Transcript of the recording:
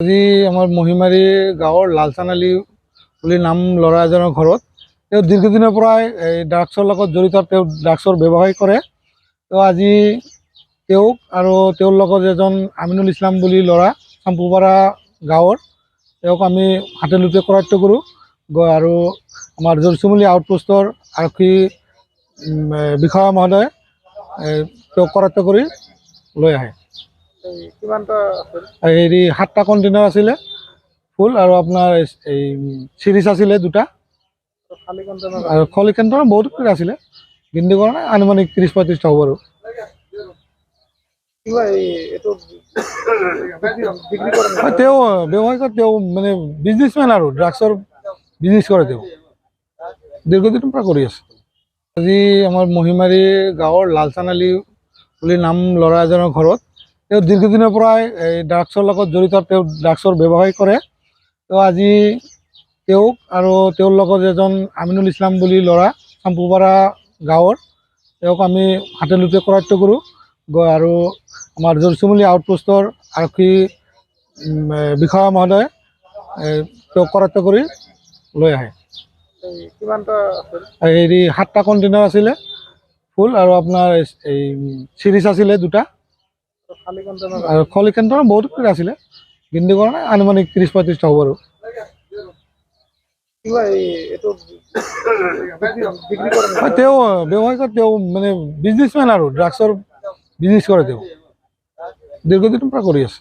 আজি আমাৰ মহিমাৰী গাঁৱৰ লালচান আলী বুলি নাম ল'ৰা এজনৰ ঘৰত দীৰ্ঘদিনৰ পৰাই ড্ৰাগছৰ লগত জড়িত। তেওঁ ড্ৰাগছৰ ব্যৱসায় কৰে। তো আজি তেওঁক আৰু তেওঁৰ লগত এজন আমিনুল ইছলাম বুলি ল'ৰা চাম্পুপাৰা গাঁৱৰ, তেওঁক আমি হাতে লোটে কৰায়ত্ব কৰোঁ আৰু আমাৰ জৰচুমুলি আউটপোষ্টৰ আৰক্ষী বিষয়া মহোদয়ে তেওঁক কৰায়ত্ব কৰি লৈ আহে। হেৰি 7টা কণ্টেইনাৰ আছিলে ফুল আৰু আপোনাৰ এই চিৰিজ আছিলে 2টা আৰু খলি কণ্টেইনাৰ বহুত আছিলে। গিনতি কৰা নাই, আনুমানিক 30-35টা হ'ব আৰু। তেওঁ ব্যৱসায় কৰে, তেওঁ মানে বিজনেছমেন আৰু ড্ৰাগছৰ বিজনেছ কৰে। তেওঁ দীৰ্ঘদিনৰ পৰা কৰি আছে। আজি আমাৰ মহিমাৰী গাঁৱৰ লালচান আলী বুলি নাম ল'ৰা এজনৰ ঘৰত তেওঁ দীৰ্ঘদিনৰ পৰাই ড্ৰাগছৰ লগত জড়িত। তেওঁ ড্ৰাগছৰ ব্যৱসায় কৰে। তো আজি তেওঁক আৰু তেওঁৰ লগত এজন আমিনুল ইছলাম বুলি ল'ৰা চাম্পুপাৰা গাঁৱৰ, তেওঁক আমি হাতে লোটে কৰায়ত্ব কৰোঁ আৰু আমাৰ জৰচুমুলি আউটপোষ্টৰ আৰক্ষী বিষয়া মহোদয়ে তেওঁক কৰায়ত্ব কৰি লৈ আহে। হেৰি 7টা কণ্টেইনাৰ আছিলে ফুল আৰু আপোনাৰ এই চিৰিজ আছিলে 2টা আৰু খলি কণ্টেইনাৰ বহুত আছিলে। গিনতি কৰা নাই, আনুমানিক 30-35টা হ'ব আৰু। তেওঁ ব্যৱসায় কৰে, তেওঁ মানে বিজনেছমেন আৰু ড্ৰাগছৰ বিজনেছ কৰে। তেওঁ দীৰ্ঘদিনৰ পৰা কৰি আছে।